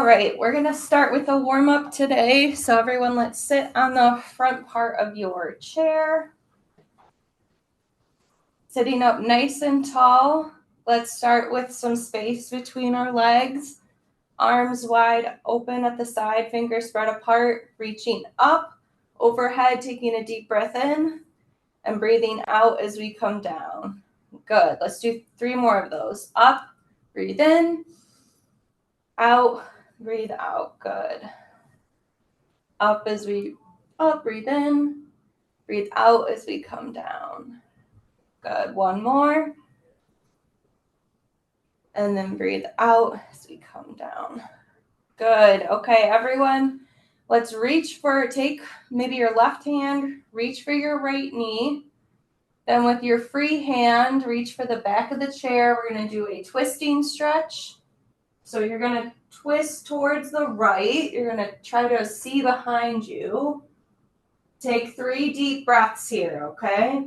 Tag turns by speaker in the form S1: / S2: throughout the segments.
S1: All right, we're going to start with a warm-up today. So everyone, let's sit on the front part of your chair. Sitting up nice and tall. Let's start with some space between our legs. Arms wide open at the side, fingers spread apart, reaching up, overhead, taking a deep breath in, and breathing out as we come down. Good. Let's do 3 more of those. Up, breathe in, out, breathe out. Good. Up as we up, breathe in, breathe out as we come down. Good. 1 more. And then breathe out as we come down. Good. Okay, everyone, let's take maybe your left hand, reach for your right knee. Then with your free hand, reach for the back of the chair. We're going to do a twisting stretch. So you're going to twist towards the right. You're going to try to see behind you. Take 3 deep breaths here, okay?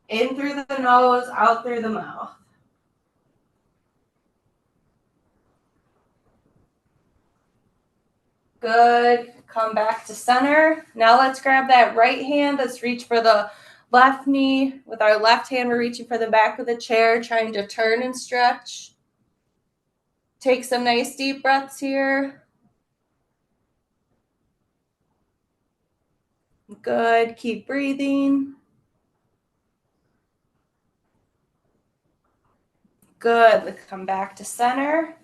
S1: In through the nose, out through the mouth. Good. Come back to center. Now let's grab that right hand. Let's reach for the left knee. With our left hand, we're reaching for the back of the chair, trying to turn and stretch. Take some nice deep breaths here. Good. Keep breathing. Good. Let's come back to center.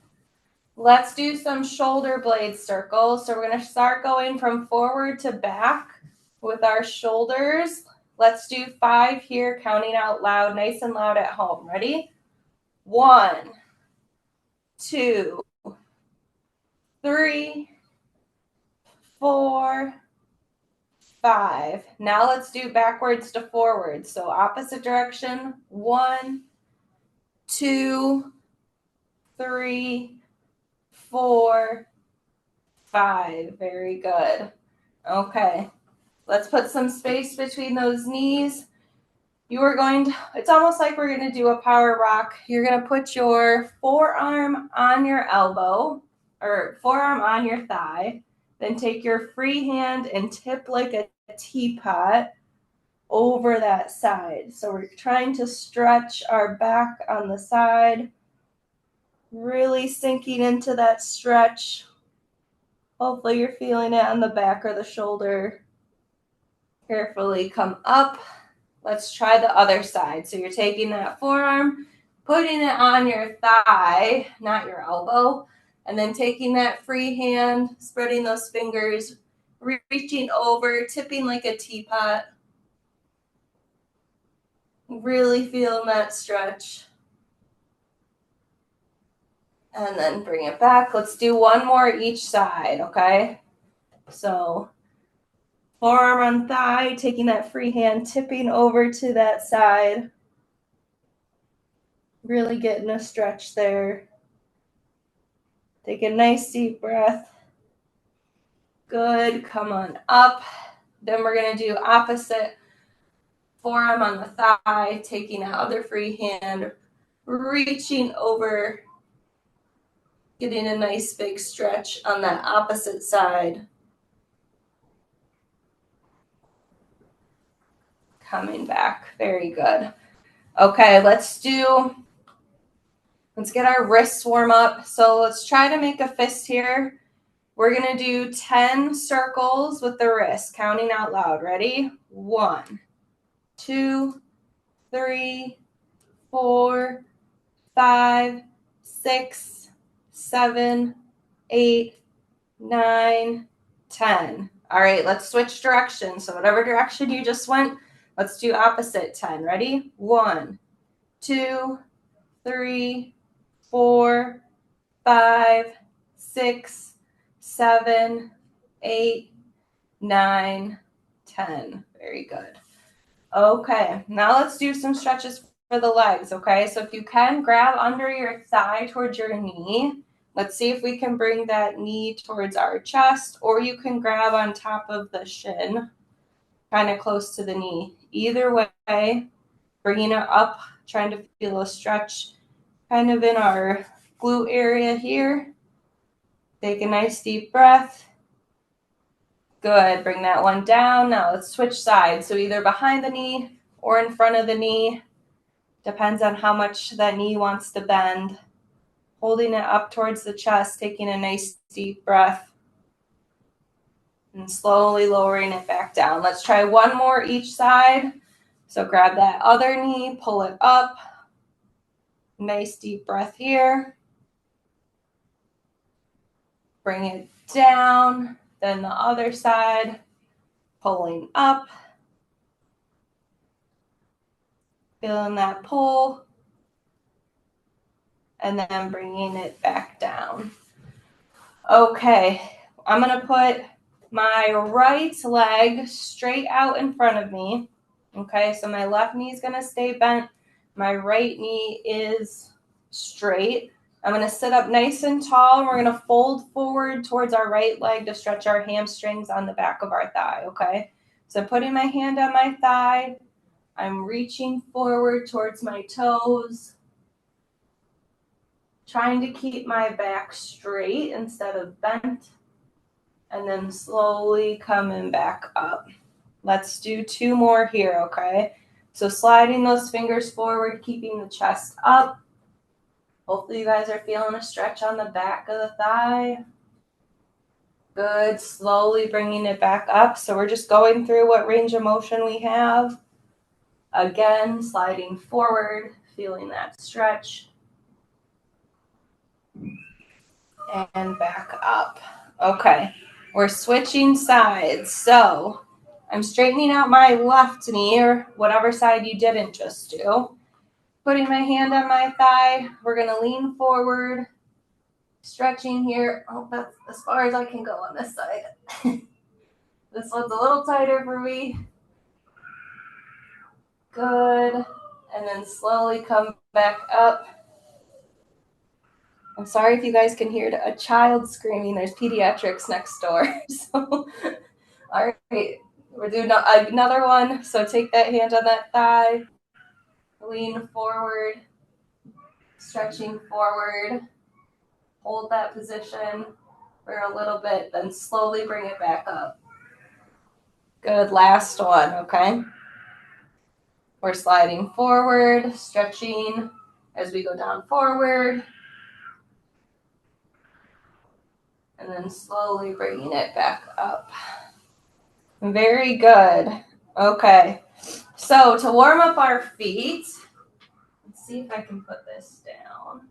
S1: Let's do some shoulder blade circles. So we're going to start going from forward to back with our shoulders. Let's do 5 here, counting out loud, nice and loud at home. Ready? 1, 2, 3, 4, 5. Now let's do backwards to forward. So opposite direction. 1, 2, 3, 4, 5. Very good. Okay. Let's put some space between those knees. It's almost like we're going to do a power rock. You're going to put your forearm on your elbow or forearm on your thigh. Then take your free hand and tip like a teapot over that side. So we're trying to stretch our back on the side, really sinking into that stretch. Hopefully you're feeling it on the back or the shoulder. Carefully come up. Let's try the other side. So you're taking that forearm, putting it on your thigh, not your elbow, and then taking that free hand, spreading those fingers, reaching over, tipping like a teapot. Really feeling that stretch. And then bring it back. Let's do 1 more each side, okay? So forearm on thigh, taking that free hand, tipping over to that side. Really getting a stretch there. Take a nice deep breath. Good. Come on up. Then we're going to do opposite. Forearm on the thigh, taking that other free hand, reaching over, getting a nice big stretch on that opposite side. Coming back. Very good. Okay, let's get our wrists warm up. So let's try to make a fist here. We're going to do 10 circles with the wrist, counting out loud. Ready? 1, 2, 3, 4, 5, 6, 7, 8, 9, 10. All right, let's switch directions. So whatever direction you just went, let's do opposite 10. Ready? 1, 2, 3, 4, 5, 6, 7, 8, 9, 10. Very good. Okay, now let's do some stretches for the legs, okay? So if you can, grab under your thigh towards your knee. Let's see if we can bring that knee towards our chest, or you can grab on top of the shin, kind of close to the knee. Either way, bringing it up, trying to feel a stretch kind of in our glute area here. Take a nice deep breath. Good. Bring that one down. Now let's switch sides. So either behind the knee or in front of the knee. Depends on how much that knee wants to bend. Holding it up towards the chest, taking a nice deep breath. And slowly lowering it back down. Let's try one more each side. So grab that other knee, pull it up. Nice deep breath here. Bring it down. Then the other side, pulling up. Feeling that pull. And then bringing it back down. Okay, I'm going to put my right leg straight out in front of me. Okay, so my left knee is going to stay bent. My right knee is straight. I'm going to sit up nice and tall. We're going to fold forward towards our right leg to stretch our hamstrings on the back of our thigh, okay? So putting my hand on my thigh, I'm reaching forward towards my toes, trying to keep my back straight instead of bent, and then slowly coming back up. Let's do two more here, okay? So sliding those fingers forward, keeping the chest up. Hopefully you guys are feeling a stretch on the back of the thigh. Good. Slowly bringing it back up. So we're just going through what range of motion we have. Again, sliding forward, feeling that stretch. And back up. Okay. We're switching sides. So I'm straightening out my left knee, or whatever side you didn't just do. Putting my hand on my thigh. We're going to lean forward. Stretching here. Oh, that's as far as I can go on this side. This one's a little tighter for me. Good. And then slowly come back up. I'm sorry if you guys can hear a child screaming. There's pediatrics next door. So, all right. We're doing another one. So take that hand on that thigh. Lean forward. Stretching forward. Hold that position for a little bit, then slowly bring it back up. Good, last one, okay? We're sliding forward, stretching as we go down forward, and then slowly bringing it back up. Very good. Okay, so to warm up our feet, let's see if I can put this down.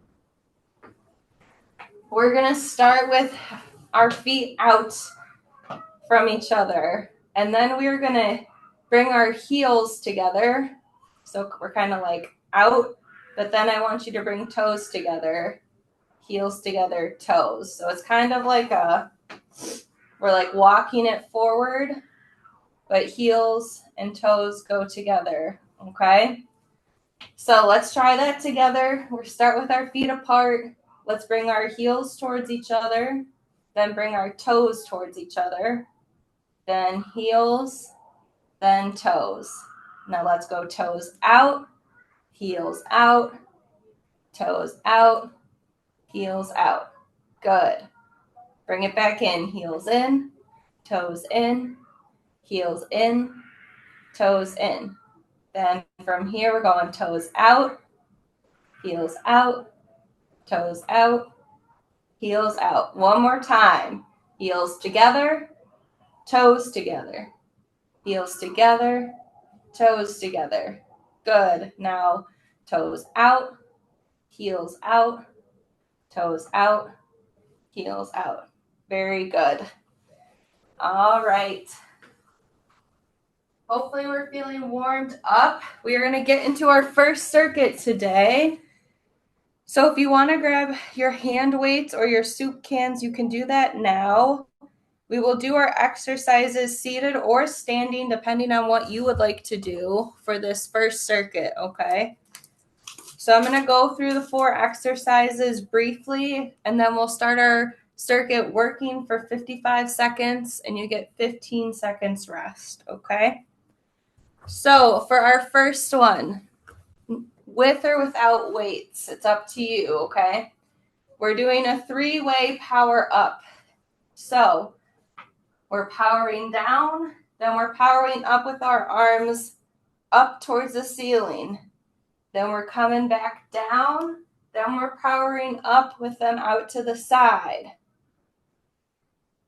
S1: We're going to start with our feet out from each other. And then we're going to bring our heels together. So we're kind of like out, but then I want you to bring toes together, heels together, toes. So it's kind of like we're like walking it forward, but heels and toes go together, okay? So let's try that together. We'll start with our feet apart. Let's bring our heels towards each other, then bring our toes towards each other, then heels, then toes. Now let's go toes out, heels out, toes out, heels out. Good. Bring it back in, heels in, toes in, heels in, toes in. Then from here, we're going toes out, heels out, toes out, heels out. One more time. Heels together, toes together, heels together, toes together. Good. Now toes out, heels out, toes out, heels out. Very good. All right. Hopefully we're feeling warmed up. We are going to get into our first circuit today. So if you want to grab your hand weights or your soup cans, you can do that now. We will do our exercises seated or standing, depending on what you would like to do for this first circuit, okay? So I'm going to go through the 4 exercises briefly, and then we'll start our circuit working for 55 seconds, and you get 15 seconds rest, okay? So for our first one, with or without weights, it's up to you, okay? we're doing a 3-way power up. So we're powering down, then we're powering up with our arms up towards the ceiling. Then we're coming back down, then we're powering up with them out to the side.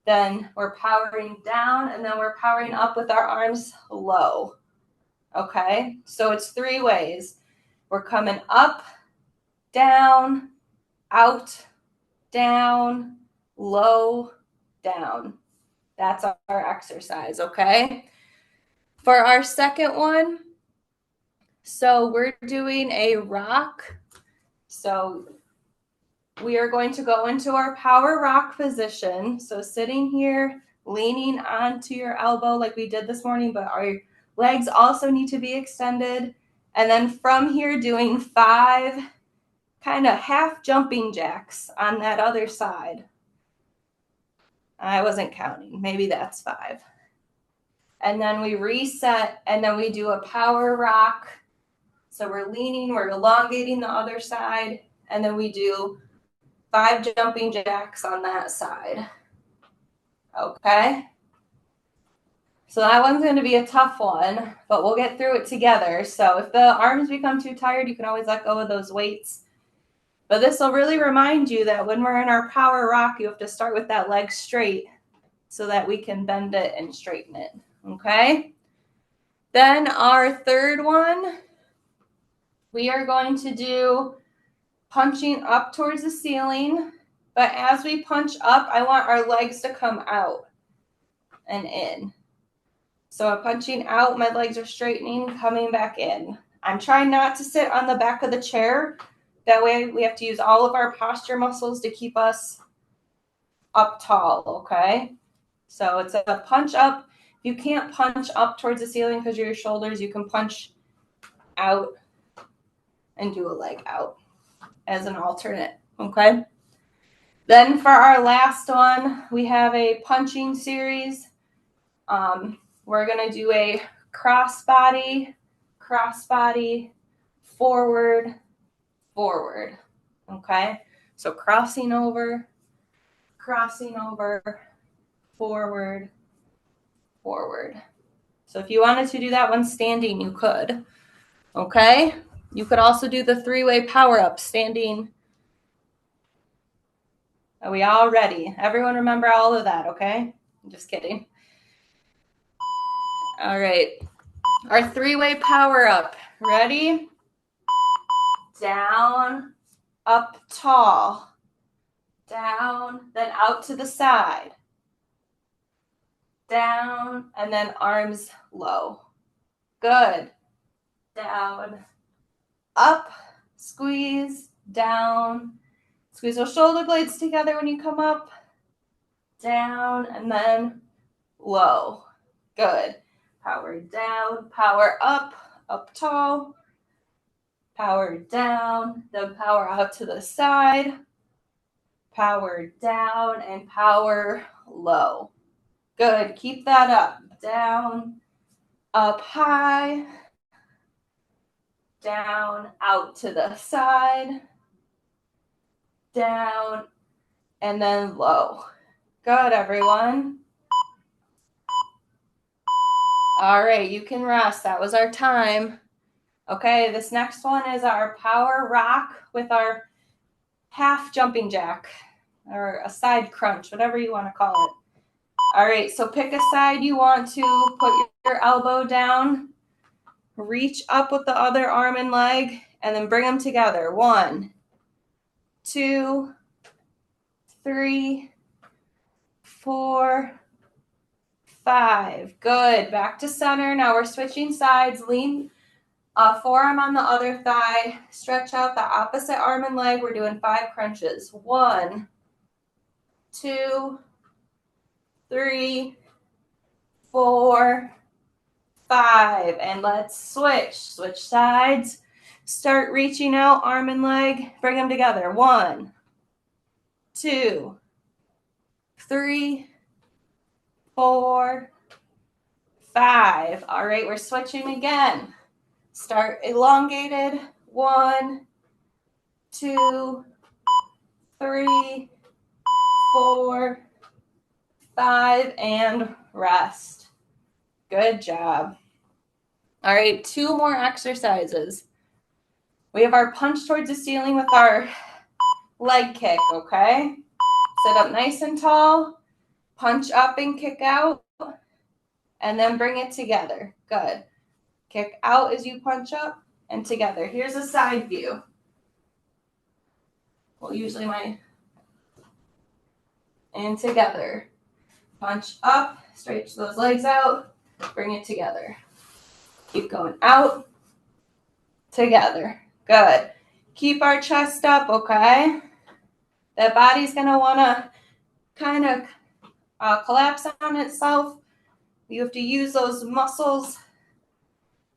S1: Then we're powering down, and then we're powering up with our arms low. Okay, so it's 3 ways. We're coming up, down, out, down, low, down. That's our exercise, okay? For our second one, so we're doing a rock. So we are going to go into our power rock position. So sitting here, leaning onto your elbow like we did this morning, but our legs also need to be extended. And then from here, doing 5 kind of half jumping jacks on that other side. I wasn't counting. Maybe that's 5. And then we reset, and then we do a power rock. So we're leaning, we're elongating the other side, and then we do 5 jumping jacks on that side. Okay? So that one's going to be a tough one, but we'll get through it together. So if the arms become too tired, you can always let go of those weights. But this will really remind you that when we're in our power rock, you have to start with that leg straight so that we can bend it and straighten it. Okay? Then our third one, we are going to do punching up towards the ceiling. But as we punch up, I want our legs to come out and in. So I'm punching out, my legs are straightening, coming back in. I'm trying not to sit on the back of the chair. That way we have to use all of our posture muscles to keep us up tall, okay? So it's a punch up. If you can't punch up towards the ceiling because of your shoulders, you can punch out and do a leg out as an alternate, okay? Then for our last one, we have a punching series. We're going to do a crossbody, forward, forward, okay? So crossing over, forward, forward. So if you wanted to do that one standing, you could, okay? You could also do the 3-way power up standing. Are we all ready? Everyone remember all of that, okay? I'm just kidding. All right. Our 3-way power up. Ready? Down, up tall. Down, then out to the side. Down, and then arms low. Good. Down, up, squeeze, down. Squeeze those shoulder blades together when you come up. Down, and then low. Good. Power down, power up tall. Power down, then power out to the side. Power down and power low. Good. Keep that up. Down, up high. Down, out to the side. Down, and then low. Good, everyone. All right, you can rest. That was our time. Okay, this next one is our power rock with our half jumping jack or a side crunch, whatever you want to call it. All right, so pick a side you want to, put your elbow down, reach up with the other arm and leg, and then bring them together. 1, 2, 3, 4, 5. Good. Back to center. Now we're switching sides. Lean forearm on the other thigh. Stretch out the opposite arm and leg. We're doing 5 crunches. 1, 2, 3, 4, 5. And let's switch. Switch sides. Start reaching out, arm and leg. Bring them together. 1, 2, 3, 4, 5. All right, we're switching again. Start elongated. 1, 2, 3, 4, 5, and rest. Good job. All right, 2 more exercises. We have our punch towards the ceiling with our leg kick, okay? Sit up nice and tall, punch up and kick out, and then bring it together. Good. Kick out as you punch up and together. Here's a side view. Well, usually and together. Punch up, stretch those legs out, bring it together. Keep going out, together. Good. Keep our chest up, okay? That body's gonna wanna kind of collapse on itself. You have to use those muscles.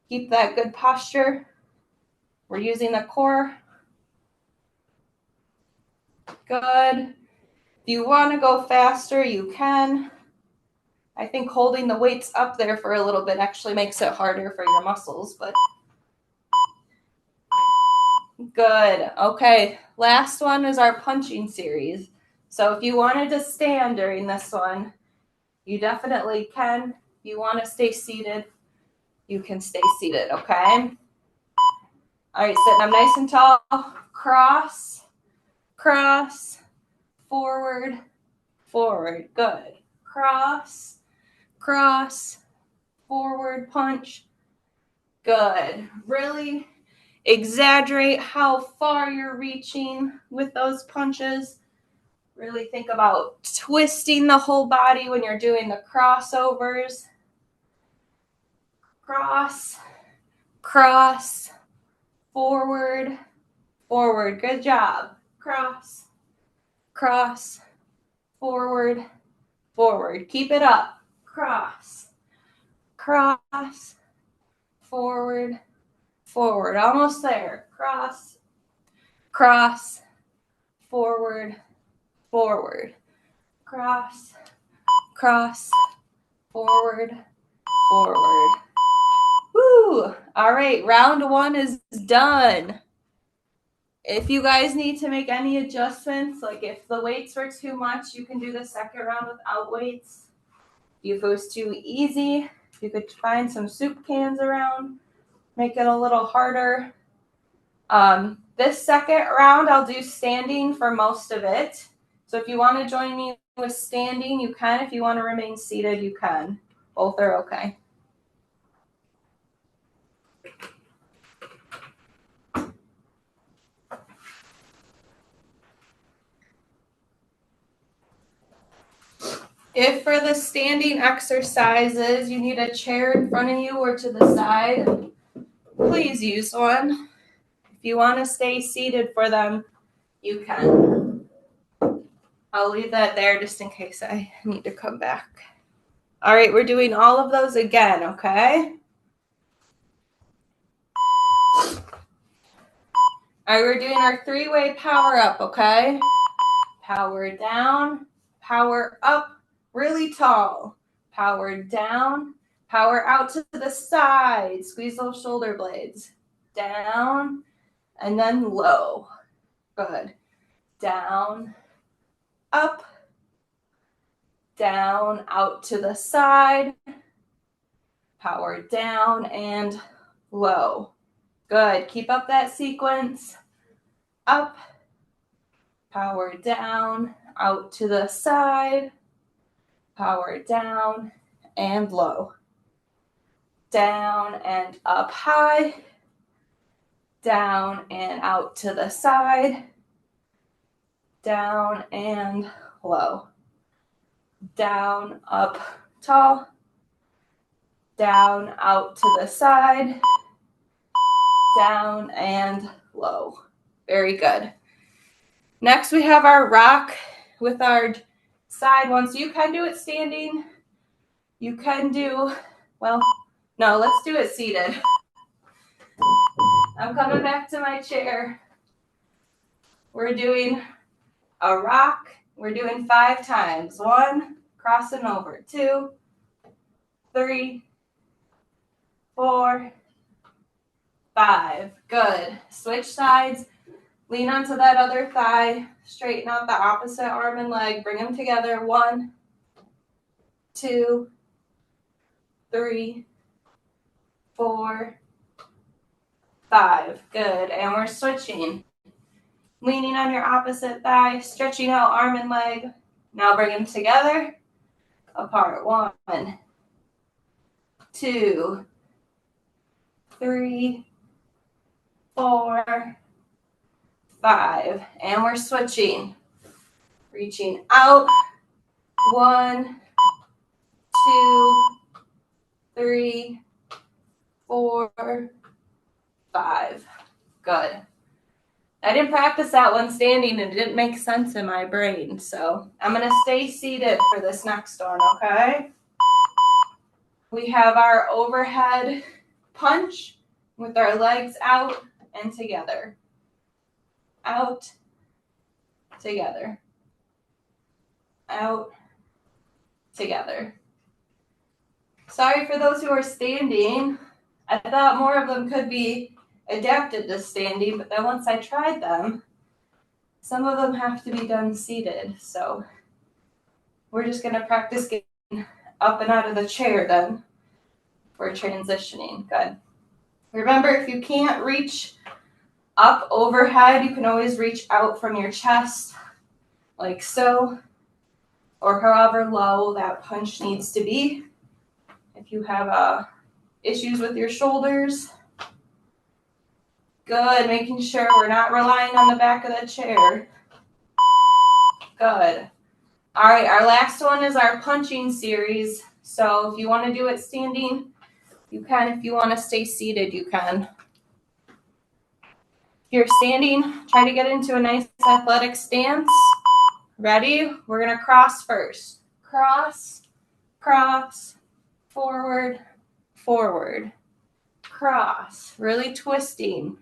S1: Keep that good posture. We're using the core. Good. If you want to go faster, you can. I think holding the weights up there for a little bit actually makes it harder for your muscles, but good. Okay, last one is our punching series. So if you wanted to stand during this one, you definitely can. If you want to stay seated, you can stay seated, okay? All right, sitting up nice and tall. Cross, cross, forward, forward. Good. Cross, cross, forward punch. Good. Really exaggerate how far you're reaching with those punches. Really think about twisting the whole body when you're doing the crossovers. Cross, cross, forward, forward. Good job. Cross, cross, forward, forward. Keep it up. Cross, cross, forward, forward. Almost there. Cross, cross, forward, forward. Cross, cross, forward, forward. Woo! All right, round 1 is done. If you guys need to make any adjustments, like if the weights were too much, you can do the second round without weights. If it was too easy, you could find some soup cans around, make it a little harder. This second round, I'll do standing for most of it. So if you want to join me with standing, you can. If you want to remain seated, you can. Both are okay. If for the standing exercises, you need a chair in front of you or to the side, please use one. If you want to stay seated for them, you can. I'll leave that there just in case I need to come back. All right, we're doing all of those again, okay? All right, we're doing our 3-way power up, okay? Power down, power up, really tall. Power down, power out to the side. Squeeze those shoulder blades. Down, and then low. Good. Down, up, down, out to the side. Power down and low. Good. Keep up that sequence. Up, power down, out to the side. Power down and low. Down and up high. Down and out to the side. Down and low. Down, up, tall. Down, out to the side. Down and low. Very good. Next we have our rock with our side one. So you can do it standing. You can do, well, no, let's do it seated. I'm coming back to my chair. We're doing a rock. We're doing 5 times. 1, crossing over. 2, 3, 4, 5. Good. Switch sides. Lean onto that other thigh. Straighten out the opposite arm and leg. Bring them together. 1, 2, 3, 4, 5. Good. And we're switching. Leaning on your opposite thigh. Stretching out arm and leg. Now bring them together. Apart. 1, 2, 3, 4, 5. And we're switching. Reaching out. 1, 2, 3, 4, 5. Good. I didn't practice that one standing and it didn't make sense in my brain. So I'm going to stay seated for this next one, okay? We have our overhead punch with our legs out and together. Out, together. Out, together. Sorry for those who are standing. I thought more of them could be adapted to standing, but then once I tried them, some of them have to be done seated. So we're just going to practice getting up and out of the chair then for transitioning. Good. Remember, if you can't reach up overhead, you can always reach out from your chest like so, or however low that punch needs to be. If you have issues with your shoulders, good, making sure we're not relying on the back of the chair. Good. All right, our last one is our punching series. So if you want to do it standing, you can. If you want to stay seated, you can. If you're standing, try to get into a nice athletic stance. Ready? We're going to cross first. Cross, cross, forward, forward. Cross, really twisting.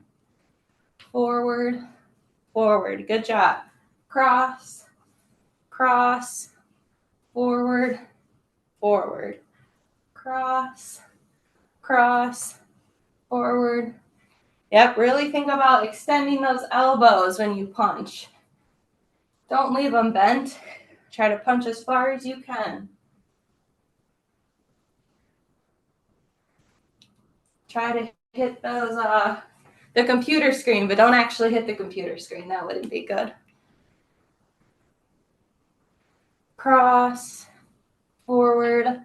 S1: Forward, forward. Good job. Cross, cross, forward, forward. Cross, cross, forward. Yep, really think about extending those elbows when you punch. Don't leave them bent. Try to punch as far as you can. Try to hit those the computer screen, but don't actually hit the computer screen. That wouldn't be good. Cross, forward,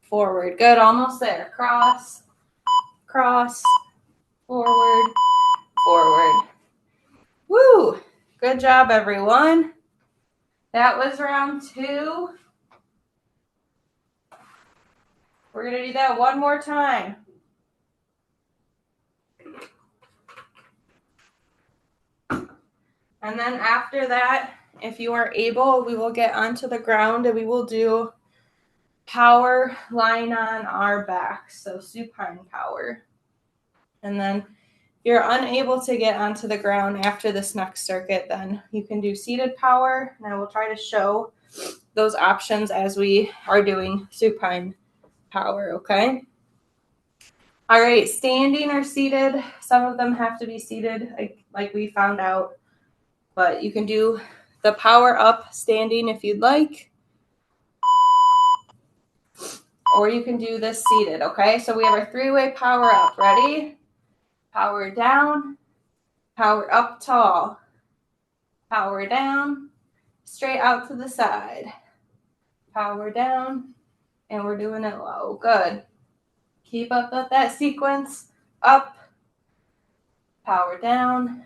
S1: forward. Good, almost there. Cross, cross, forward, forward. Woo! Good job, everyone. That was round 2. We're going to do that one more time. And then after that, if you are able, we will get onto the ground and we will do power lying on our backs, so supine power. And then if you're unable to get onto the ground after this next circuit, then you can do seated power. And I will try to show those options as we are doing supine power, okay? All right, standing or seated. Some of them have to be seated, like we found out. But you can do the power up standing if you'd like. Or you can do this seated, okay? So we have our 3-way power up. Ready? Power down, power up tall, power down, straight out to the side, power down, and we're doing it low. Good. Keep up that sequence. Up, power down,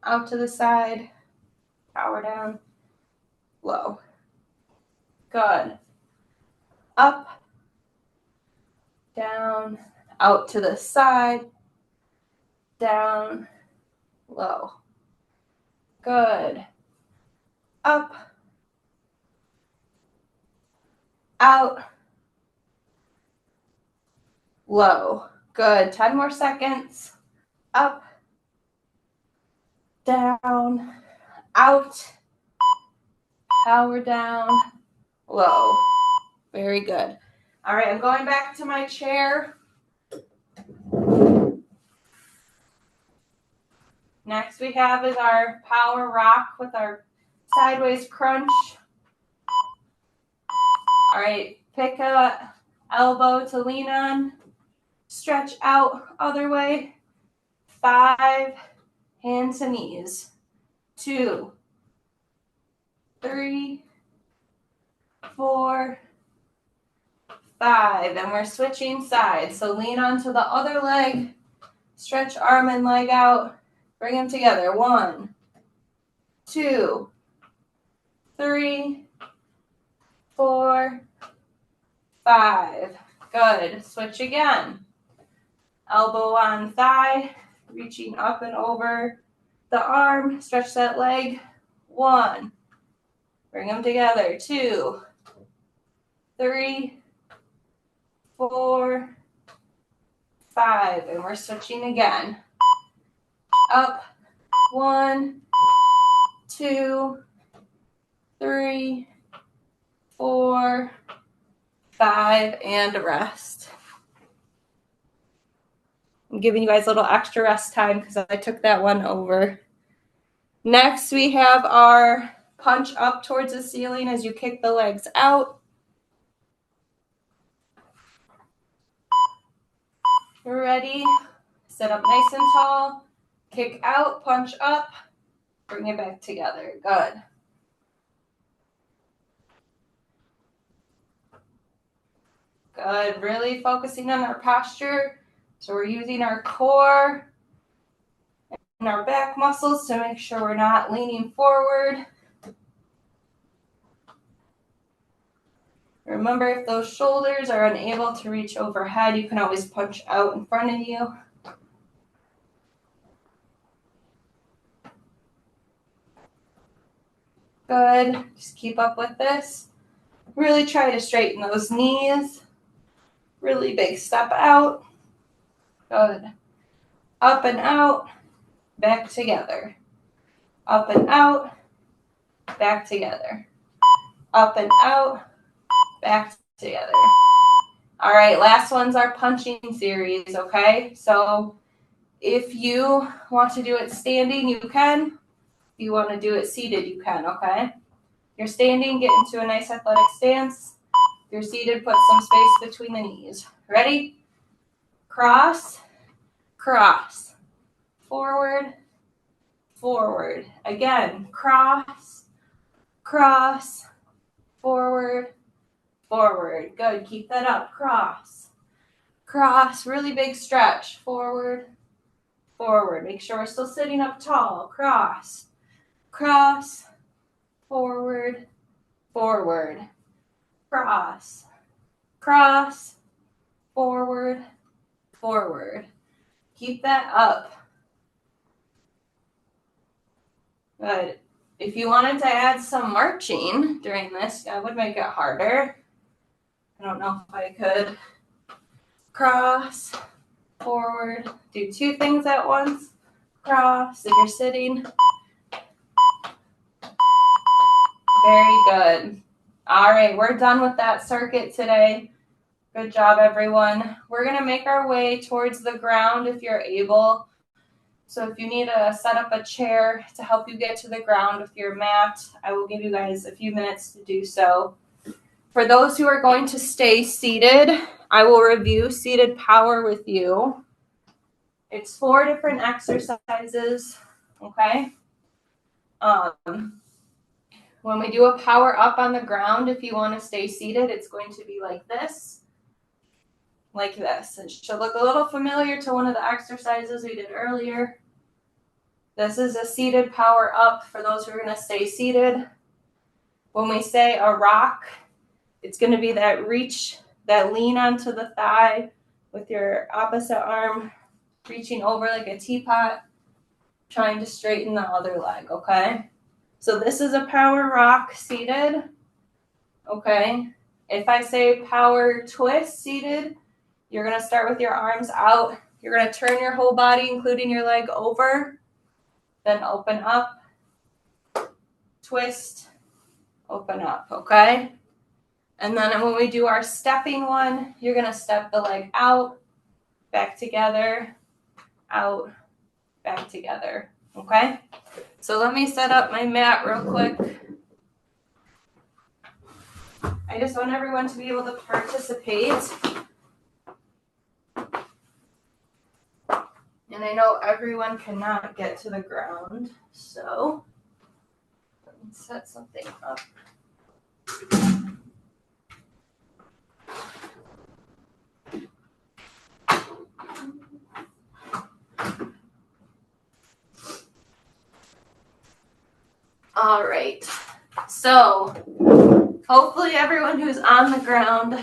S1: out to the side, power down, low. Good. Up, down, out to the side, down, low. Good. Up, out, low. Good. 10 more seconds. Up, down, out, power down, low. Very good. All right, I'm going back to my chair. Next we have is our power rock with our sideways crunch. All right, pick a elbow to lean on, stretch out other way. 5, hands to knees. 2, 3, 4, 5, and we're switching sides. So lean onto the other leg, stretch arm and leg out, bring them together. 1, 2, 3, 4, 5. Good. Switch again. Elbow on thigh, reaching up and over the arm, stretch that leg. 1, bring them together. 2, 3, 4, 5, and we're switching again. Up. 1, 2, 3, 4, 5, and rest. I'm giving you guys a little extra rest time because I took that one over. Next, we have our punch up towards the ceiling as you kick the legs out. You're ready. Sit up nice and tall. Kick out, punch up. Bring it back together. Good. Good. Really focusing on our posture. So we're using our core and our back muscles to make sure we're not leaning forward. Remember, if those shoulders are unable to reach overhead, you can always punch out in front of you. Good. Just keep up with this. Really try to straighten those knees. Really big step out. Good. Up and out. Back together. Up and out. Back together. Up and out. Back together. All right, last one's our punching series, okay? So if you want to do it standing, you can. If you want to do it seated, you can, okay? If you're standing, get into a nice athletic stance. If you're seated, put some space between the knees. Ready? Cross, cross. Forward, forward. Again, cross, cross, forward, forward. Good. Keep that up. Cross, cross. Really big stretch. Forward, forward. Make sure we're still sitting up tall. Cross, cross, forward, forward. Cross, cross, forward, forward. Keep that up. Good. If you wanted to add some marching during this, I would make it harder. I don't know if I could. Cross, forward. Do 2 things at once. Cross if you're sitting. Very good. All right, we're done with that circuit today. Good job, everyone. We're going to make our way towards the ground if you're able. So if you need to set up a chair to help you get to the ground with your mat, I will give you guys a few minutes to do so. For those who are going to stay seated, I will review seated power with you. It's 4 different exercises, okay? When we do a power up on the ground, if you want to stay seated, it's going to be like this. Like this. It should look a little familiar to one of the exercises we did earlier. This is a seated power up for those who are going to stay seated. When we say a rock, it's going to be that reach, that lean onto the thigh with your opposite arm reaching over like a teapot, trying to straighten the other leg, okay? So this is a power rock seated, okay? If I say power twist seated, you're going to start with your arms out. You're going to turn your whole body, including your leg, over. Then open up. Twist. Open up, okay? And then when we do our stepping one, you're going to step the leg out, back together, out, back together. Okay? So let me set up my mat real quick. I just want everyone to be able to participate. And I know everyone cannot get to the ground, so let me set something up. All right, so hopefully everyone who's on the ground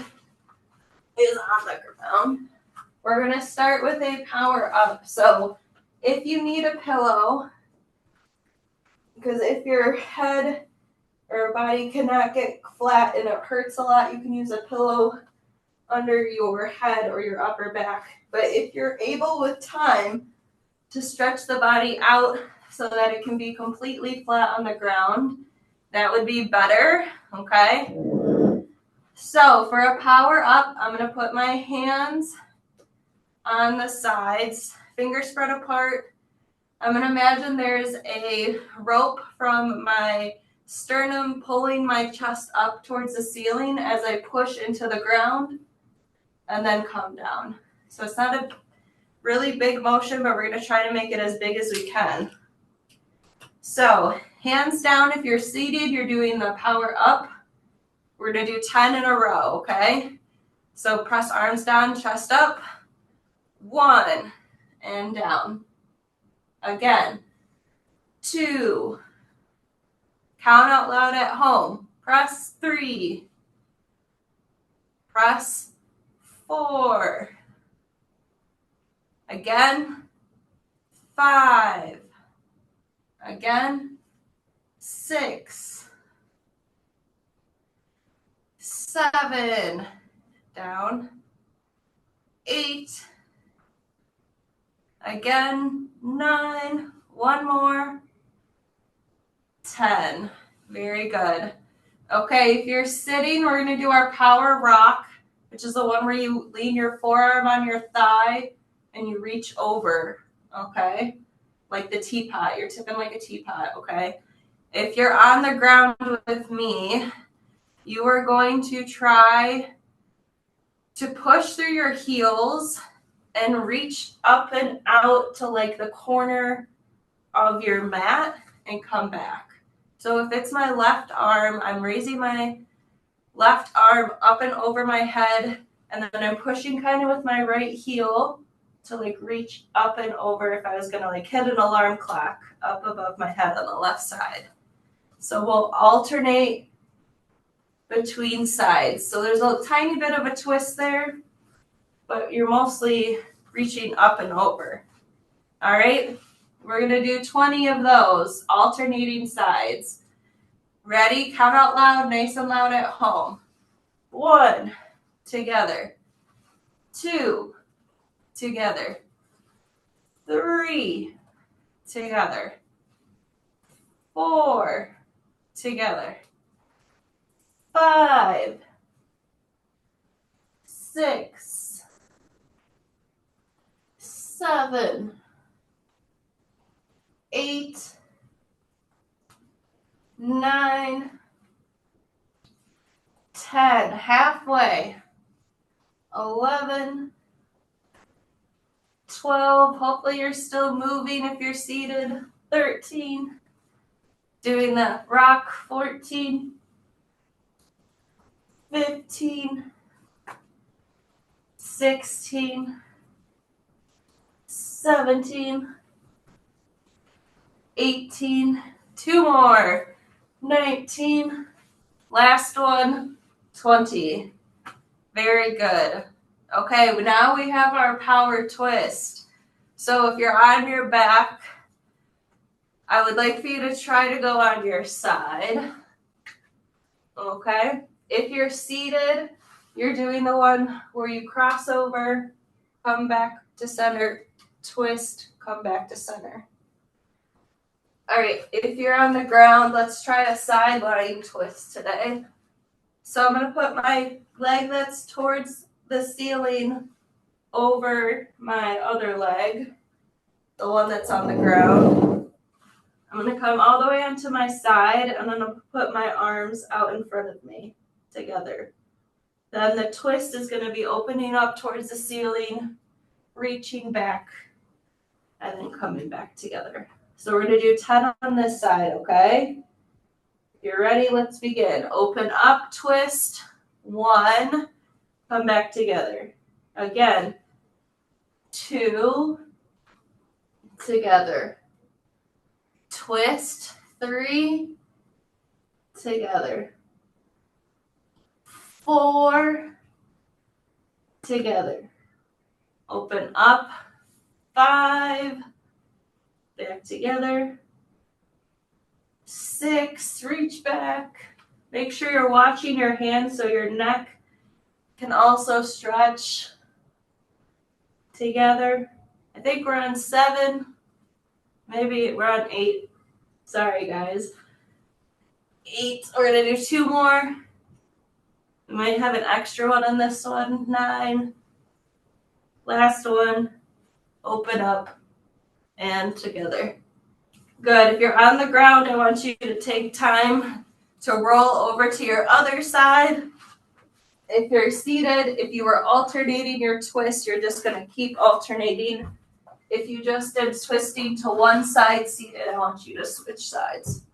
S1: is on the ground. We're going to start with a power up. So if you need a pillow, because if your head or body cannot get flat and it hurts a lot, you can use a pillow under your head or your upper back. But if you're able with time to stretch the body out so that it can be completely flat on the ground, that would be better, okay? So for a power up, I'm going to put my hands on the sides, fingers spread apart. I'm going to imagine there's a rope from my sternum pulling my chest up towards the ceiling as I push into the ground and then come down. So it's not a really big motion, but we're going to try to make it as big as we can. So hands down, if you're seated, you're doing the power up. We're going to do 10 in a row, okay? So press arms down, chest up. 1 and down. Again. 2. Count out loud at home. Press 3. Press 4. Again. 5. Again. 6. 7. Down. 8. Again. 9. One more. 10. Very good. Okay, if you're sitting, we're going to do our power rock, which is the one where you lean your forearm on your thigh and you reach over, okay? Like the teapot. You're tipping like a teapot, okay? If you're on the ground with me, you are going to try to push through your heels and reach up and out to like the corner of your mat and come back. So if it's my left arm, I'm raising my left arm up and over my head, and then I'm pushing kind of with my right heel to like reach up and over if I was going to like hit an alarm clock up above my head on the left side. So we'll alternate between sides. So there's a tiny bit of a twist there, but you're mostly reaching up and over. All right, we're going to do 20 of those, alternating sides. Ready? Count out loud, nice and loud at home. 1, together. 2, together. 3, together. 4, together. 5, 6, 7, 8, 9, 10, halfway. 11, 12, hopefully you're still moving if you're seated. 13, doing that rock. 14, 15, 16, 17, 18, 2 more, 19, last one, 20. Very good. Okay, now we have our power twist. So if you're on your back, I would like for you to try to go on your side. Okay? If you're seated, you're doing the one where you cross over, come back to center, twist, come back to center. All right, if you're on the ground, let's try a sideline twist today. So I'm going to put my leg that's towards the ceiling over my other leg, the one that's on the ground. I'm going to come all the way onto my side, and I'm going to put my arms out in front of me together. Then the twist is going to be opening up towards the ceiling, reaching back, and then coming back together. So we're going to do 10 on this side, okay? If you're ready, let's begin. Open up, twist, 1, come back together. Again, 2, together. Twist, 3, together. 4, together. Open up, 5, back together. 6, reach back. Make sure you're watching your hands so your neck can also stretch. Together. I think we're on 7. Maybe we're on 8. Sorry, guys. 8. We're going to do 2 more. We might have an extra one on this one. 9. Last one. Open up and together. Good. If you're on the ground, I want you to take time to roll over to your other side. If you're seated, if you were alternating your twist, you're just going to keep alternating. If you just did twisting to one side seated, I want you to switch sides.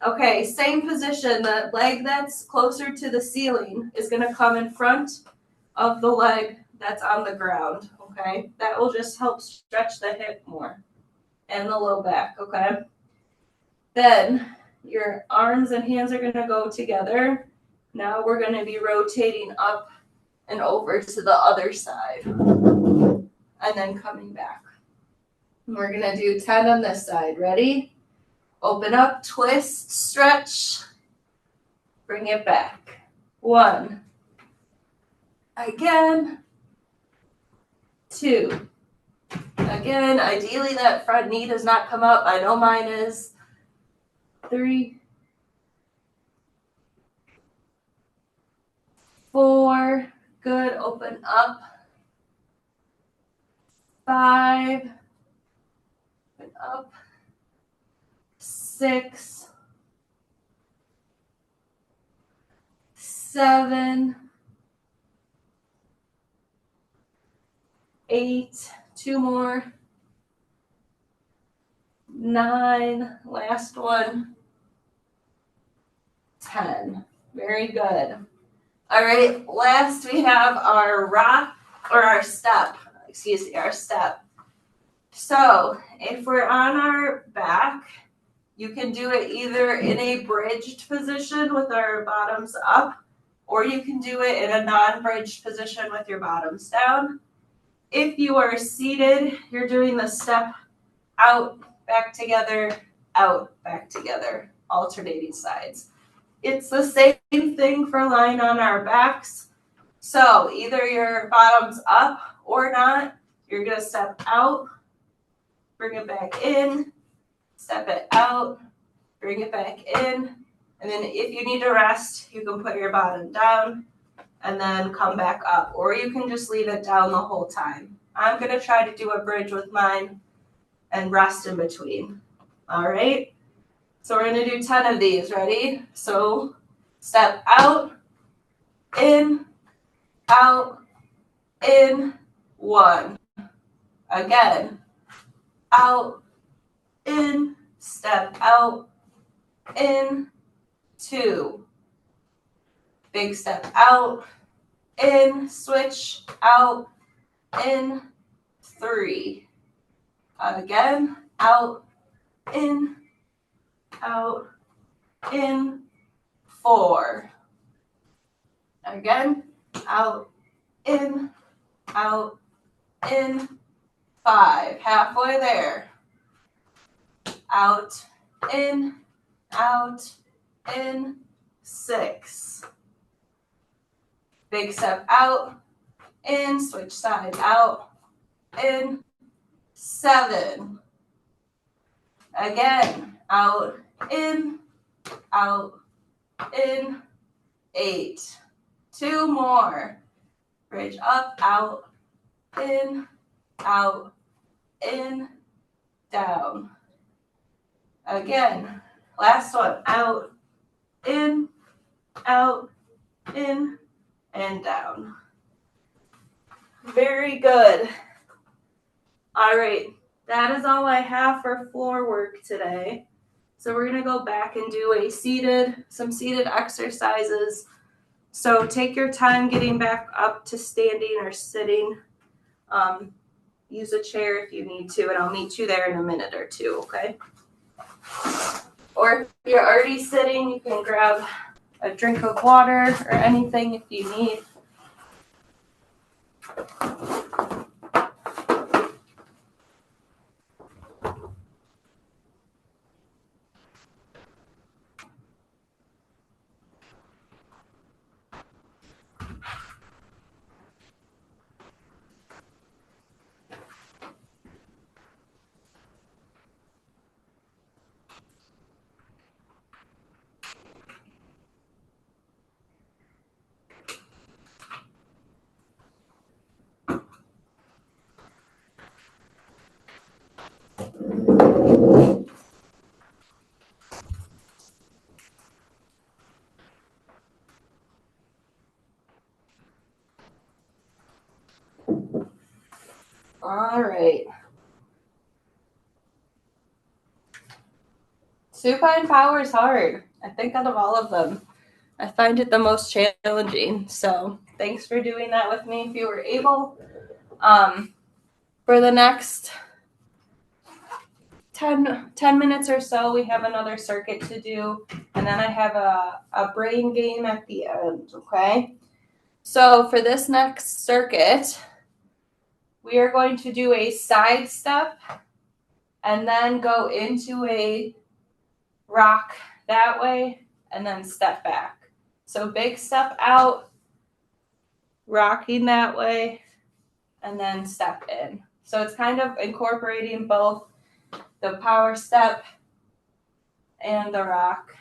S1: Okay, same position. The leg that's closer to the ceiling is going to come in front of the leg that's on the ground, okay? That will just help stretch the hip more and the low back, okay? Then your arms and hands are going to go together. Now we're going to be rotating up and over to the other side and then coming back. And we're going to do 10 on this side. Ready? Open up, twist, stretch, bring it back. 1. Again. 2. Again, ideally that front knee does not come up. I know mine is. 3. 4. Good. Open up. 5. Open up. 6. 7. 8. 2 more. 9. Last one. 10. Very good. All right, last we have our rock, or our step. Our step. So if we're on our back, you can do it either in a bridged position with our bottoms up, or you can do it in a non-bridged position with your bottoms down. If you are seated, you're doing the step out, back together, out, back together, alternating sides. It's the same thing for lying on our backs. So either your bottom's up or not, you're going to step out, bring it back in, step it out, bring it back in, and then if you need to rest, you can put your bottom down and then come back up, or you can just leave it down the whole time. I'm going to try to do a bridge with mine and rest in between. All right? So we're going to do 10 of these. Ready? So step out, in, 1. Again, out, in, step out, in, 2. Big step out, in, switch, out, in, 3. Again, out, in, 4. Again, out, in, 5. Halfway there. Out, in, 6. Big step out, in, switch sides, out, in, 7. Again, out, in, 8. 2 more. Bridge up, out, in, down. Again, last one, out, in, and down. Very good. All right, that is all I have for floor work today. So we're gonna go back and do some seated exercises. So take your time getting back up to standing or sitting. Use a chair if you need to, and I'll meet you there in a minute or two, okay? Or if you're already sitting, you can grab a drink of water or anything if you need. All right. Supine power is hard. I think out of all of them, I find it the most challenging. So thanks for doing that with me if you were able. For the next 10 minutes or so, we have another circuit to do, and then I have a brain game at the end, okay? So for this next circuit, we are going to do a side step and then go into a rock that way and then step back. So big step out, rocking that way, and then step in. So it's kind of incorporating both the power step and the rock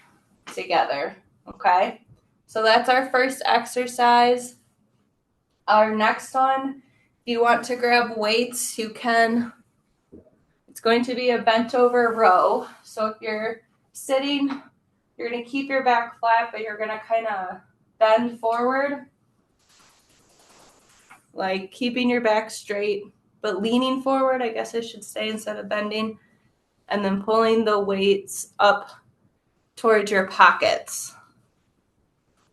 S1: together, okay? So that's our first exercise. Our next one, if you want to grab weights, you can. It's going to be a bent over row. So if you're sitting, you're going to keep your back flat, but you're going to kind of bend forward, like keeping your back straight, but leaning forward, I guess I should say, instead of bending, and then pulling the weights up towards your pockets,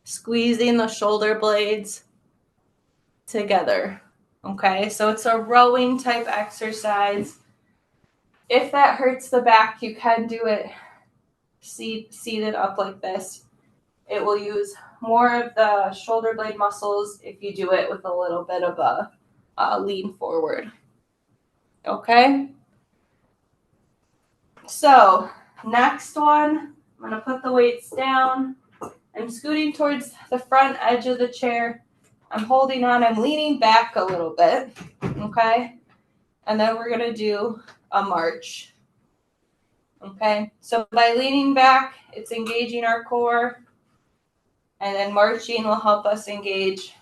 S1: squeezing the shoulder blades together, okay? So it's a rowing type exercise. If that hurts the back, you can do it seated up like this. It will use more of the shoulder blade muscles if you do it with a little bit of a lean forward, okay? So next one, I'm going to put the weights down. I'm scooting towards the front edge of the chair. I'm holding on. I'm leaning back a little bit, okay? And then we're going to do a march, okay? So by leaning back, it's engaging our core, and then marching will help us engage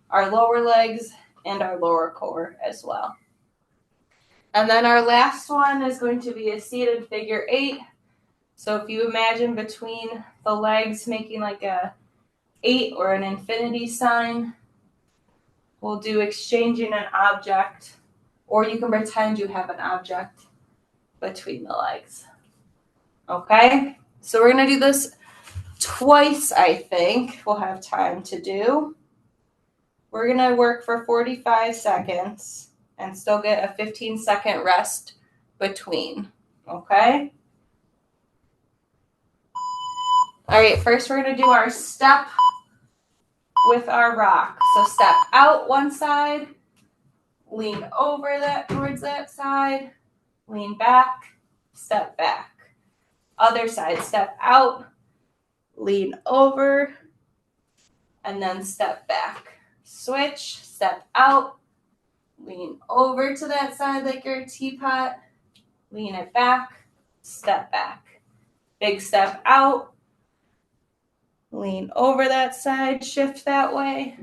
S1: our lower legs and our lower core as well. And then our last one is going to be a seated figure 8. So if you imagine between the legs making like a 8 or an infinity sign, we'll do exchanging an object, or you can pretend you have an object between the legs. Okay? So we're going to do this twice, I think we'll have time to do. We're going to work for 45 seconds and still get a 15-second rest between. Okay? All right, first we're going to do our step with our rock. So step out one side, lean over that towards that side, lean back, step back. Other side, step out, lean over, and then step back. Switch, step out, lean over to that side like you're a teapot, lean it back, step back. Big step out, lean over that side, shift that way,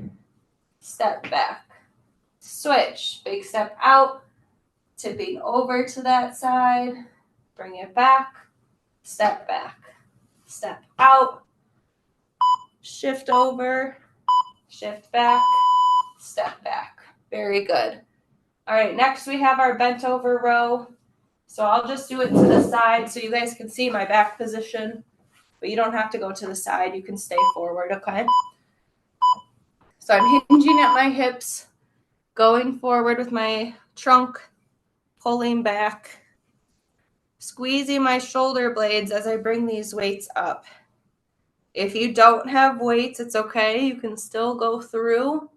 S1: step back. Switch, big step out, tipping over to that side, bring it back, step back, step out, shift over, shift back, step back. Very good. All right, next we have our bent over row. So I'll just do it to the side so you guys can see my back position, but you don't have to go to the side. You can stay forward, okay? So I'm hinging at my hips, going forward with my trunk, pulling back, squeezing my shoulder blades as I bring these weights up. If you don't have weights, it's okay. You can still go through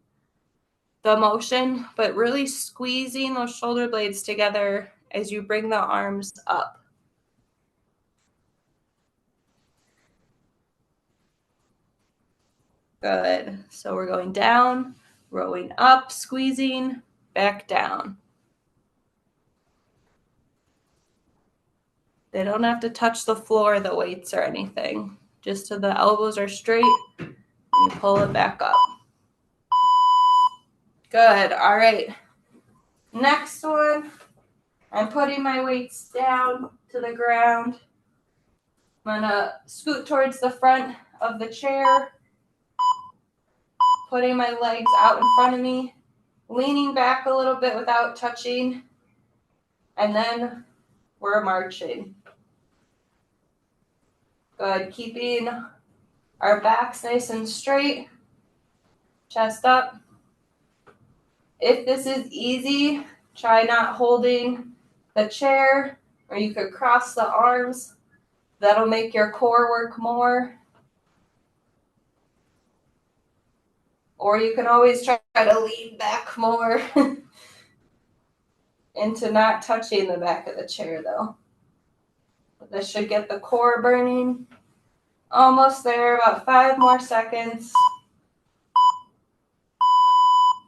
S1: the motion, but really squeezing those shoulder blades together as you bring the arms up. Good. So we're going down, rowing up, squeezing, back down. They don't have to touch the floor, the weights or anything. Just so the elbows are straight, and you pull it back up. Good. All right. Next one, I'm putting my weights down to the ground. I'm going to scoot towards the front of the chair, putting my legs out in front of me, leaning back a little bit without touching, and then we're marching. Good. Keeping our backs nice and straight, chest up. If this is easy, try not holding the chair, or you could cross the arms. That'll make your core work more. Or you can always try to lean back more into not touching the back of the chair though. This should get the core burning. Almost there, about 5 more seconds.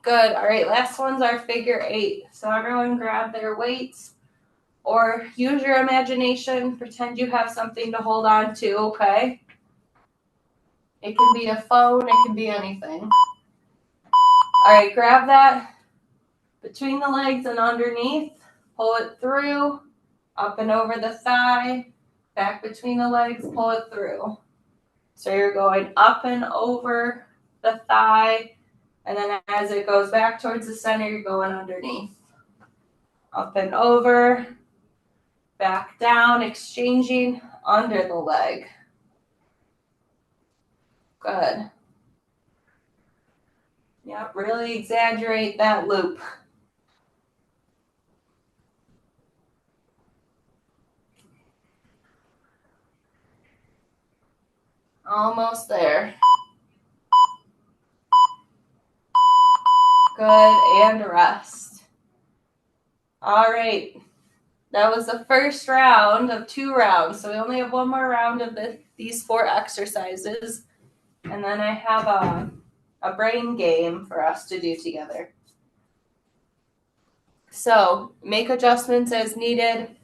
S1: Good. All right, last one's our figure 8. So everyone grab their weights or use your imagination. Pretend you have something to hold on to, okay? It can be a phone, it can be anything. All right, grab that between the legs and underneath. Pull it through, up and over the thigh, back between the legs, pull it through. So you're going up and over the thigh, and then as it goes back towards the center, you're going underneath. Up and over, back down, exchanging under the leg. Good. Yep, really exaggerate that loop. Almost there. Good, and rest. All right. That was the first round of 2 rounds. So we only have one more round of these 4 exercises. And then I have a brain game for us to do together. So make adjustments as needed.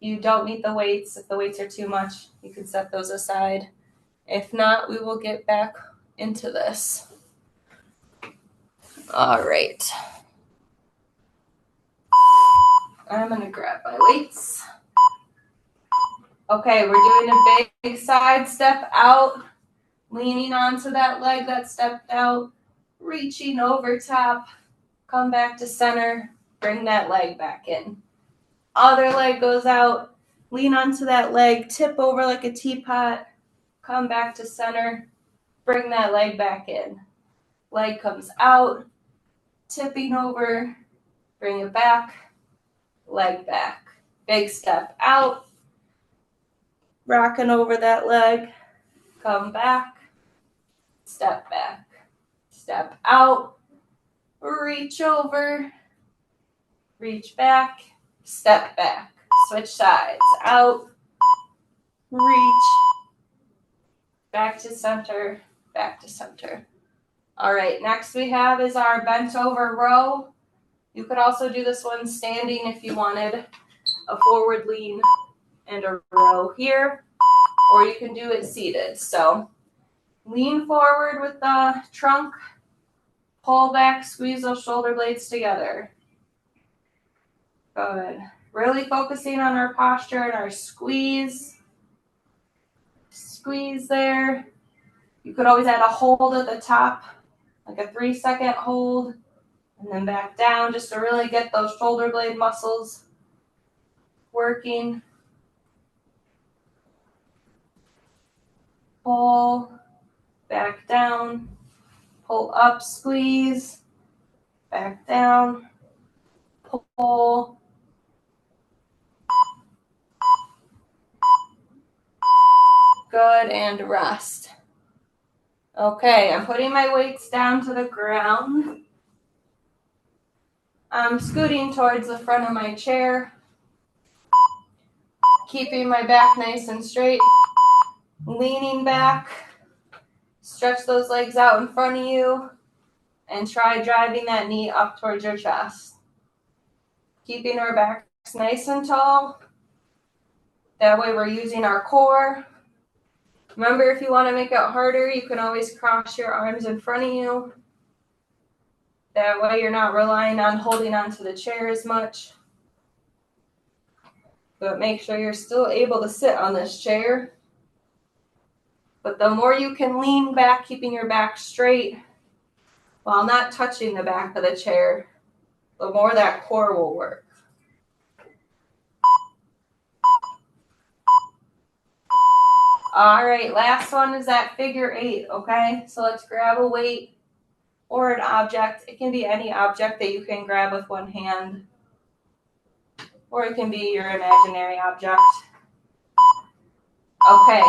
S1: You don't need the weights. If the weights are too much, you can set those aside. If not, we will get back into this. All right. I'm going to grab my weights. Okay, we're doing a big side step out, leaning onto that leg that stepped out, reaching over top, come back to center, bring that leg back in. Other leg goes out, lean onto that leg, tip over like a teapot, come back to center, bring that leg back in. Leg comes out, tipping over, bring it back, leg back. Big step out, rocking over that leg, come back, step back, step out, reach over, reach back, step back, switch sides, out, reach, back to center, back to center. All right, next we have is our bent over row. You could also do this one standing if you wanted a forward lean and a row here, or you can do it seated. So lean forward with the trunk, pull back, squeeze those shoulder blades together. Good. Really focusing on our posture and our squeeze. squeeze there. You could always add a hold at the top, like a 3-second hold, and then back down just to really get those shoulder blade muscles working. Pull, back down, pull up, squeeze, back down, pull. Good, and rest. Okay, I'm putting my weights down to the ground. I'm scooting towards the front of my chair, keeping my back nice and straight, leaning back. Stretch those legs out in front of you and try driving that knee up towards your chest. Keeping our backs nice and tall. That way we're using our core. Remember, if you want to make it harder, you can always cross your arms in front of you. That way you're not relying on holding onto the chair as much. But make sure you're still able to sit on this chair. But the more you can lean back, keeping your back straight while not touching the back of the chair, the more that core will work. All right, last one is that figure 8, okay? So let's grab a weight or an object. It can be any object that you can grab with one hand, or it can be your imaginary object. Okay,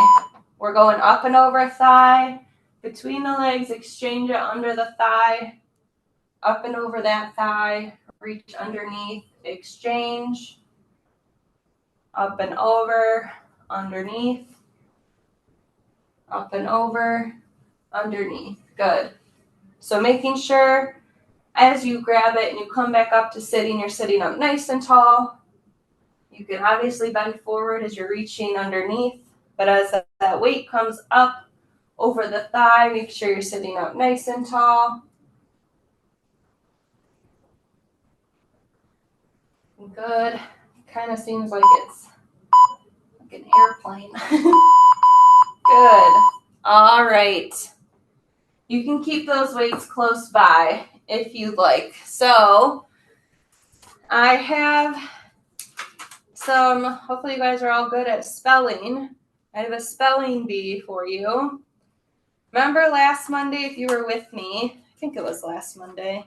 S1: we're going up and over thigh, between the legs, exchange it under the thigh, up and over that thigh, reach underneath, exchange, up and over, underneath, up and over, underneath. Good. So making sure as you grab it and you come back up to sitting, you're sitting up nice and tall. You can obviously bend forward as you're reaching underneath, but as that weight comes up over the thigh, make sure you're sitting up nice and tall. Good. Kind of seems like it's like an airplane. Good. All right. You can keep those weights close by if you'd like. So I have some, hopefully you guys are all good at spelling. I have a spelling bee for you. Remember last Monday, if you were with me, I think it was last Monday.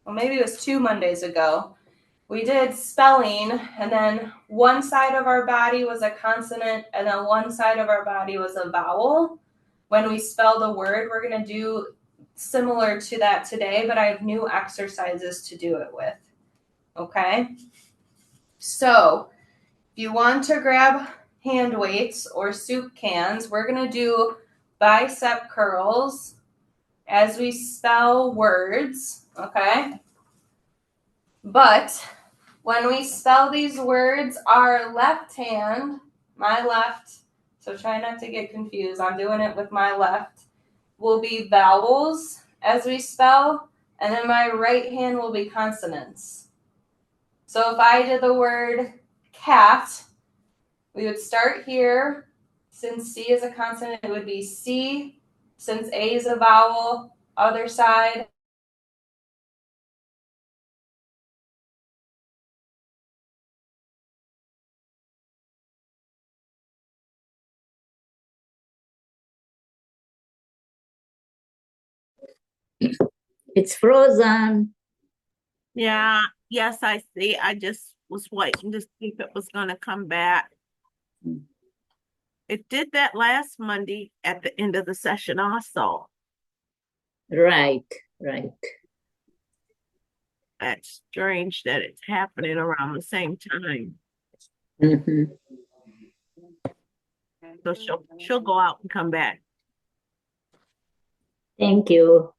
S1: Well, maybe it was 2 Mondays ago. We did spelling, and then one side of our body was a consonant, and then one side of our body was a vowel. When we spelled a word, we're going to do similar to that today, but I have new exercises to do it with. Okay? So, if you want to grab hand weights or soup cans, we're going to do bicep curls as we spell words, okay? But when we spell these words, our left hand, my left, so try not to get confused, I'm doing it with my left, will be vowels as we spell, and then my right hand will be consonants. So if I did the word cat, we would start here. Since C is a consonant, it would be C. Since A is a vowel, other side.
S2: It's frozen.
S3: Yeah, yes, I see. I just was waiting to see if it was going to come back. It did that last Monday at the end of the session also.
S2: Right.
S3: That's strange that it's happening around the same time.
S2: Mm-hmm.
S3: So she'll go out and come back.
S2: Thank you.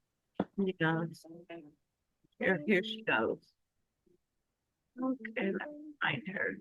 S3: Yeah. Here she goes. Okay, let's find her.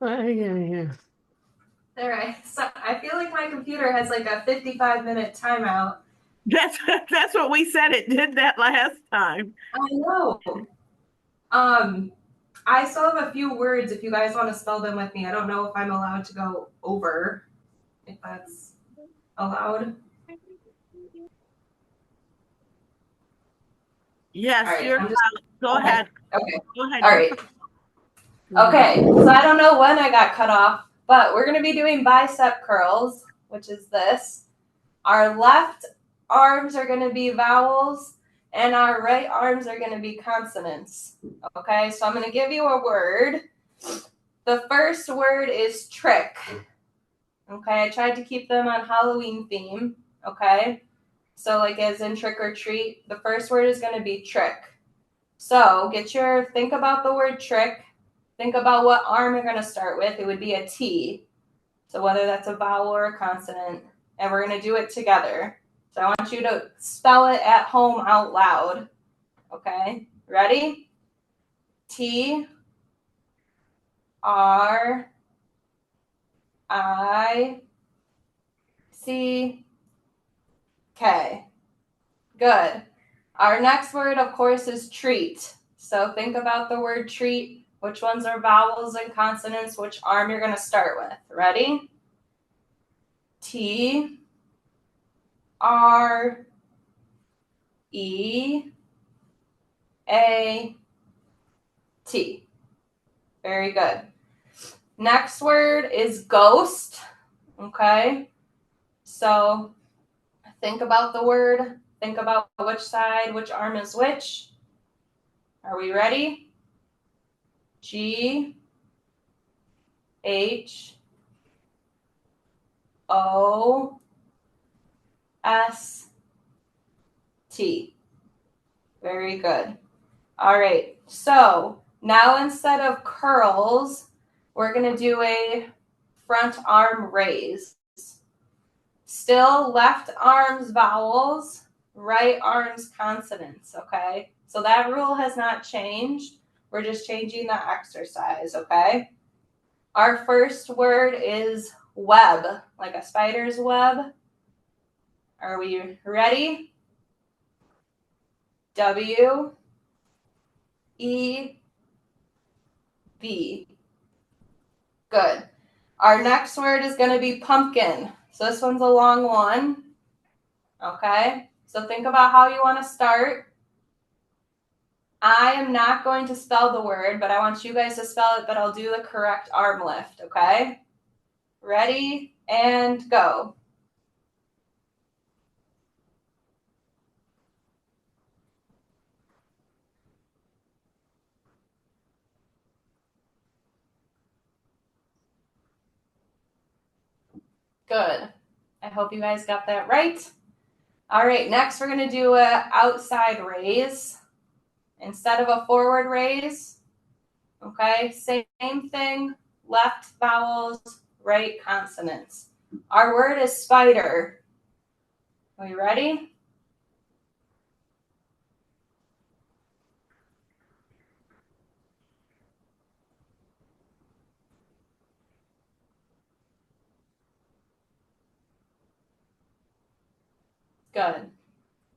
S3: Yeah.
S1: All right. So I feel like my computer has like a 55-minute timeout.
S3: That's what we said. It did that last time.
S1: I know. I still have a few words if you guys want to spell them with me. I don't know if I'm allowed to go over, if that's allowed.
S3: Yes,
S1: All right.
S3: you're
S1: I'm just
S3: allowed. Go
S1: okay.
S3: ahead.
S1: Okay.
S3: Go ahead.
S1: All right. Okay. So I don't know when I got cut off, but we're going to be doing bicep curls, which is this. Our left arms are going to be vowels, and our right arms are going to be consonants. Okay, so I'm going to give you a word. The first word is trick. Okay, I tried to keep them on Halloween theme. Okay, so like as in trick or treat, the first word is going to be trick. So think about the word trick. Think about what arm you're going to start with. It would be a T. So whether that's a vowel or a consonant, and we're going to do it together. So I want you to spell it at home out loud. Okay, ready? T R I C K. Good. Our next word, of course, is treat. So think about the word treat. Which ones are vowels and consonants? Which arm you're going to start with? Ready? T R E A T. Very good. Next word is ghost. Okay. So think about the word. Think about which side, which arm is which. Are we ready? G H O S T. Very good. All right. So now instead of curls, we're going to do a front arm raise. Still left arms vowels, right arms consonants, okay? So that rule has not changed. We're just changing the exercise, okay? Our first word is web, like a spider's web. Are we ready? W E B. Good. Our next word is going to be pumpkin. So this one's a long one. Okay? So think about how you want to start. I am not going to spell the word, but I want you guys to spell it, but I'll do the correct arm lift, okay? Ready and go. Good. I hope you guys got that right. All right, next we're going to do an outside raise instead of a forward raise. Okay, same thing, left vowels, right consonants. Our word is spider. Are you ready? Good.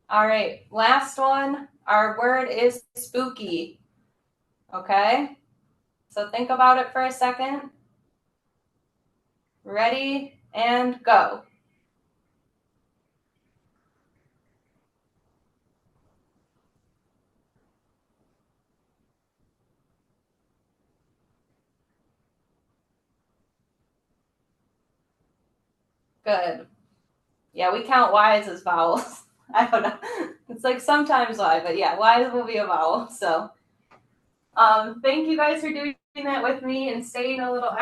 S1: All right, last one. Our word is spooky. Okay, so think about it for a second. Ready and go. Good. Yeah, we count Y's as vowels. I don't know. It's like sometimes Y, but yeah, Y's will be a vowel. So thank you guys for doing that with me and staying a little extra.